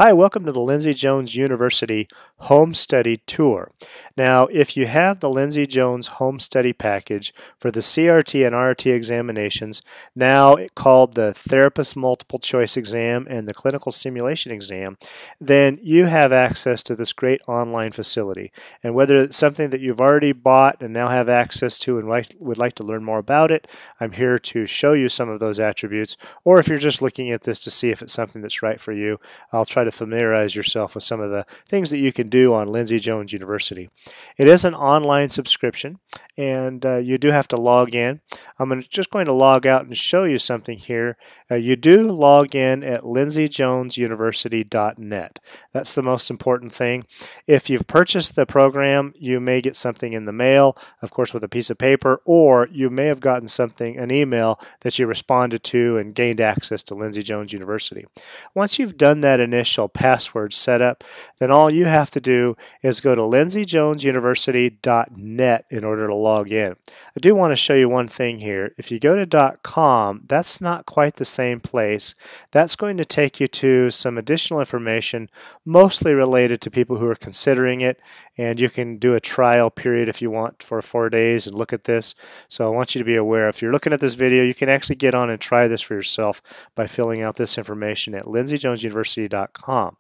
Hi, welcome to the LindseyJones University Home Study Tour. Now, if you have the LindseyJones Home Study package for the CRT and RRT examinations, now called the Therapist Multiple Choice Exam and the Clinical Simulation Exam, then you have access to this great online facility. And whether it's something that you've already bought and now have access to and would like to learn more about it, I'm here to show you some of those attributes. Or if you're just looking at this to see if it's something that's right for you, I'll try to familiarize yourself with some of the things that you can do on LindseyJones University. It is an online subscription, and you do have to log in. I'm just going to log out and show you something here. You do log in at LindseyJonesUniversity.net. That's the most important thing. If you've purchased the program, you may get something in the mail, of course with a piece of paper, or you may have gotten something, an email that you responded to and gained access to LindseyJones University. Once you've done that initial password setup, then all you have to do is go to LindseyJonesUniversity.net in order to log in. I do want to show you one thing here. If you go to .com, that's not quite the same place. That's going to take you to some additional information, mostly related to people who are considering it, and you can do a trial period if you want for 4 days and look at this. So I want you to be aware, if you're looking at this video, you can actually get on and try this for yourself by filling out this information at LindseyJonesUniversity.com.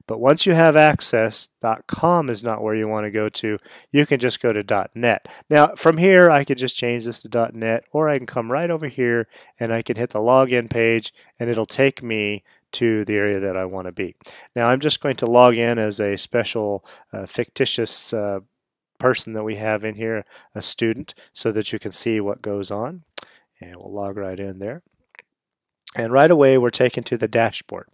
But once you have access, .com is not where you want to go to. You can just go to .net. Now, from here, I could just change this to .net, or I can come right over here and I can hit the login page, and it'll take me to the area that I want to be. Now, I'm just going to log in as a special fictitious person that we have in here, a student, so that you can see what goes on. And we'll log right in there. And right away, we're taken to the dashboard.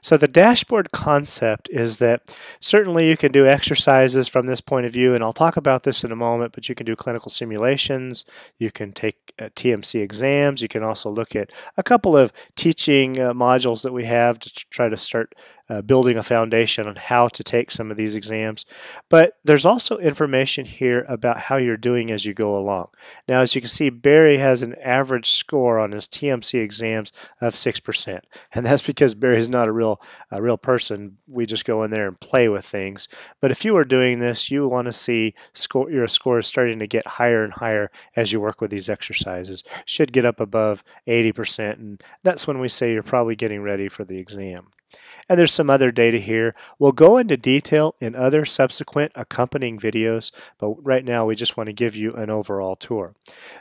So the dashboard concept is that certainly you can do exercises from this point of view, and I'll talk about this in a moment, but you can do clinical simulations, you can take TMC exams, you can also look at a couple of teaching modules that we have to try to start building a foundation on how to take some of these exams. But there's also information here about how you're doing as you go along. Now, as you can see, Barry has an average score on his TMC exams of 6%. And that's because Barry's not a real person. We just go in there and play with things. But if you are doing this, you want to see your score is starting to get higher and higher as you work with these exercises. Should get up above 80%, and that's when we say you're probably getting ready for the exam. And there's some other data here. We'll go into detail in other subsequent accompanying videos, but right now we just want to give you an overall tour.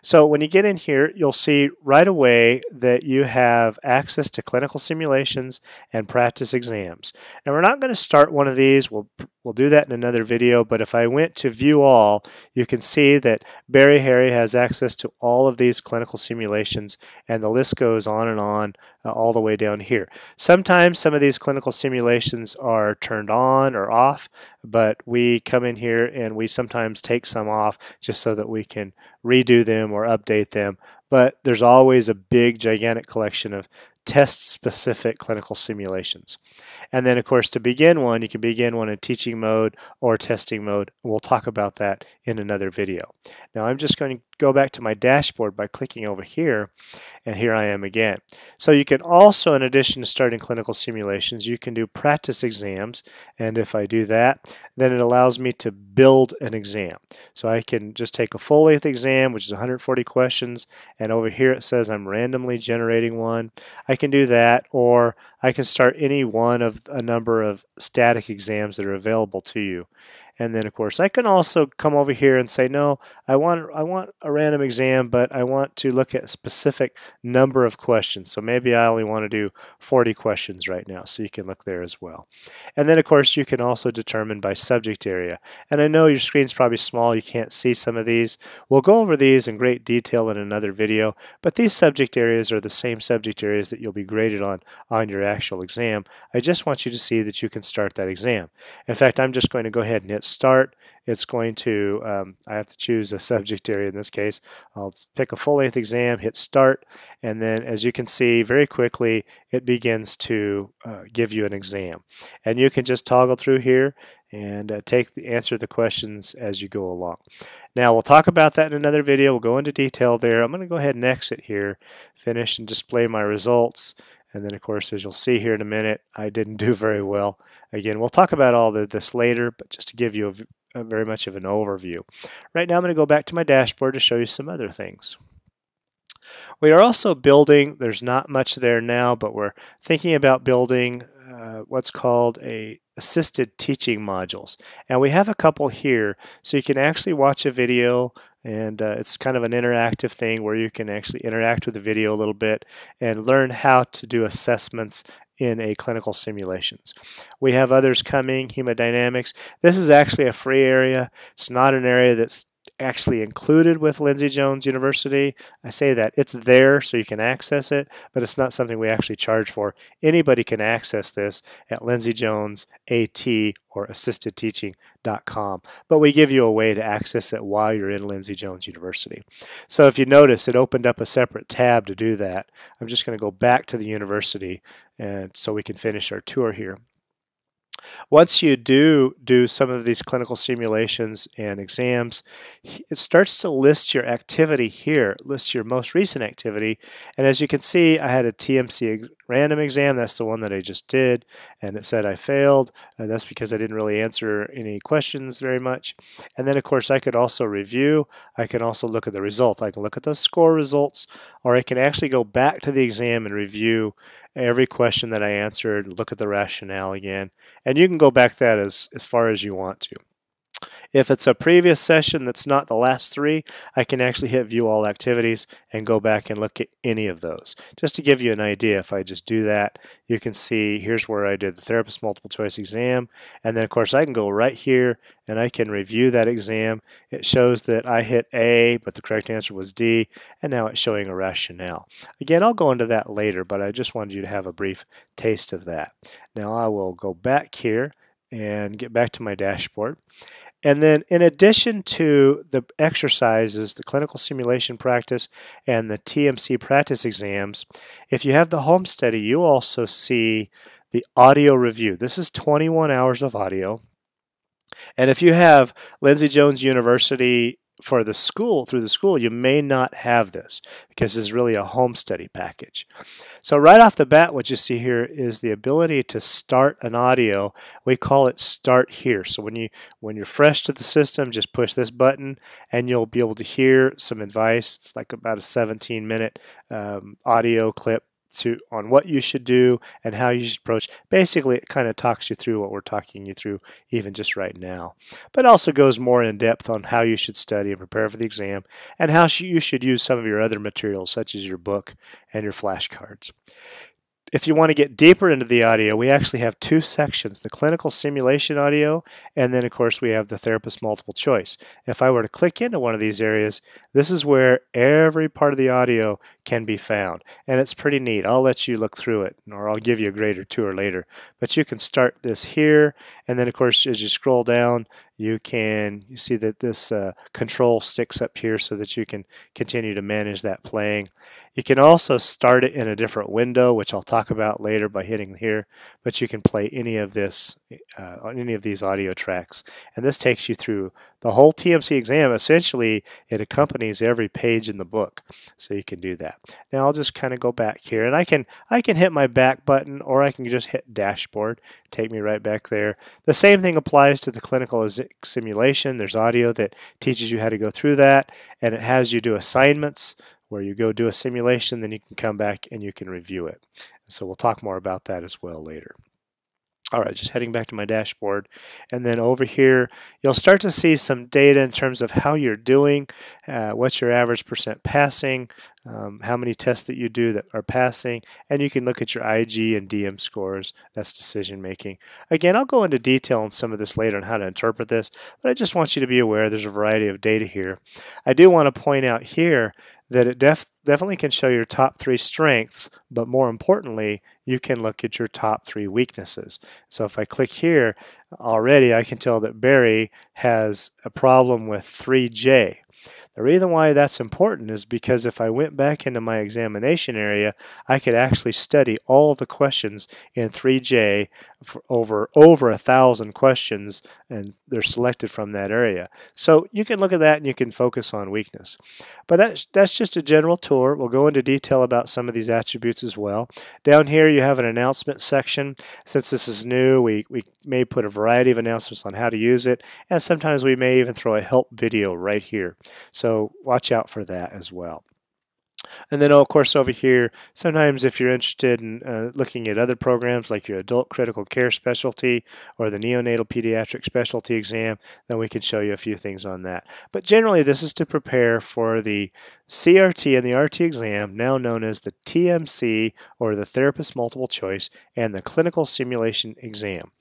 So when you get in here, you'll see right away that you have access to clinical simulations and practice exams. And we're not going to start one of these. We'll do that in another video, but if I went to view all, you can see that Barry Harry has access to all of these clinical simulations, and the list goes on and on all the way down here. Sometimes some of these clinical simulations are turned on or off, but we come in here and we sometimes take some off just so that we can redo them or update them. But there's always a big, gigantic collection of test-specific clinical simulations. And then, of course, to begin one, you can begin one in teaching mode or testing mode. We'll talk about that in another video. Now, I'm just going to go back to my dashboard by clicking over here, and here I am again. So you can also, in addition to starting clinical simulations, you can do practice exams, and if I do that, then it allows me to build an exam. So I can just take a full-length exam, which is 140 questions, and over here it says I'm randomly generating one. I can do that, or I can start any one of a number of static exams that are available to you. And then, of course, I can also come over here and say, no, I want a random exam, but I want to look at a specific number of questions. So maybe I only want to do 40 questions right now, so you can look there as well. And then, of course, you can also determine by subject area. And I know your screen's probably small, you can't see some of these. We'll go over these in great detail in another video, but these subject areas are the same subject areas that you'll be graded on your actual exam. I just want you to see that you can start that exam. In fact, I'm just going to go ahead and hit start. It's going to, I have to choose a subject area in this case. I'll pick a full-length exam, hit start, and then as you can see very quickly it begins to give you an exam. And you can just toggle through here and answer the questions as you go along. Now we'll talk about that in another video. We'll go into detail there. I'm going to go ahead and exit here, finish and display my results. And then, of course, as you'll see here in a minute, I didn't do very well. Again, we'll talk about all of this later, but just to give you a very much of an overview. Right now, I'm going to go back to my dashboard to show you some other things. We are also building, there's not much there now, but we're thinking about building what's called a assisted teaching modules. And we have a couple here, so you can actually watch a video, and it's kind of an interactive thing where you can actually interact with the video a little bit and learn how to do assessments in a clinical simulations. We have others coming, hemodynamics. This is actually a free area. It's not an area that's actually included with LindseyJones University. I say that it's there so you can access it, but it's not something we actually charge for. Anybody can access this at LindseyJones AT or assistedteaching.com, but we give you a way to access it while you're in LindseyJones University. So if you notice, it opened up a separate tab to do that. I'm just going to go back to the university and so we can finish our tour here. Once you do some of these clinical simulations and exams, it starts to list your activity here, lists your most recent activity. And as you can see, I had a TMC random exam. That's the one that I just did. And it said I failed. That's because I didn't really answer any questions very much. And then, of course, I could also review. I can also look at the results. I can look at the score results, or I can actually go back to the exam and review every question that I answered, look at the rationale again, and you can go back that as far as you want to. If it's a previous session that's not the last three, I can actually hit view all activities and go back and look at any of those. Just to give you an idea, if I just do that, you can see here's where I did the therapist multiple choice exam, and then of course I can go right here and I can review that exam. It shows that I hit A, but the correct answer was D, and now it's showing a rationale. Again, I'll go into that later, but I just wanted you to have a brief taste of that. Now I will go back here and get back to my dashboard. And then in addition to the exercises, the clinical simulation practice, and the TMC practice exams, if you have the HomeStudy, you also see the audio review. This is 21 hours of audio. And if you have LindseyJones University for the school, through the school, you may not have this because it's really a HomeStudy package. So right off the bat, what you see here is the ability to start an audio. We call it Start Here. So when you're fresh to the system, just push this button and you'll be able to hear some advice. It's like about a 17-minute audio clip on what you should do and how you should approach. Basically, it kind of talks you through what we're talking you through even just right now. But also goes more in depth on how you should study and prepare for the exam and how you should use some of your other materials such as your book and your flashcards. If you want to get deeper into the audio, we actually have two sections, the clinical simulation audio, and then of course we have the therapist multiple choice. If I were to click into one of these areas, this is where every part of the audio can be found. And it's pretty neat. I'll let you look through it, or I'll give you a greater tour later. But you can start this here, and then of course as you scroll down, you see that this control sticks up here so that you can continue to manage that playing. You can also start it in a different window, which I'll talk about later by hitting here, but you can play any of this on any of these audio tracks. And this takes you through the whole TMC exam. Essentially, it accompanies every page in the book, so you can do that. Now I'll just kind of go back here, and I can hit my back button, or I can just hit dashboard, take me right back there. The same thing applies to the clinical simulation. There's audio that teaches you how to go through that, and it has you do assignments where you go do a simulation, then you can come back and you can review it. So we'll talk more about that as well later. All right, just heading back to my dashboard. And then over here, you'll start to see some data in terms of how you're doing, what's your average percent passing, how many tests that you do that are passing, and you can look at your IG and DM scores. That's decision making. Again, I'll go into detail on some of this later on how to interpret this, but I just want you to be aware there's a variety of data here. I do want to point out here that it definitely can show your top 3 strengths, but more importantly, you can look at your top 3 weaknesses. So if I click here, already I can tell that Barry has a problem with 3J. The reason why that's important is because if I went back into my examination area, I could actually study all the questions in 3J for over 1,000 questions, and they're selected from that area. So you can look at that and you can focus on weakness. But that's just a general tour. We'll go into detail about some of these attributes as well. Down here you have an announcement section. Since this is new, we may put a variety of announcements on how to use it, and sometimes we may even throw a help video right here. So watch out for that as well. And then, of course, over here, sometimes if you're interested in looking at other programs like your adult critical care specialty or the neonatal pediatric specialty exam, then we can show you a few things on that. But generally, this is to prepare for the CRT and the RT exam, now known as the TMC or the Therapist Multiple Choice, and the Clinical Simulation Exam.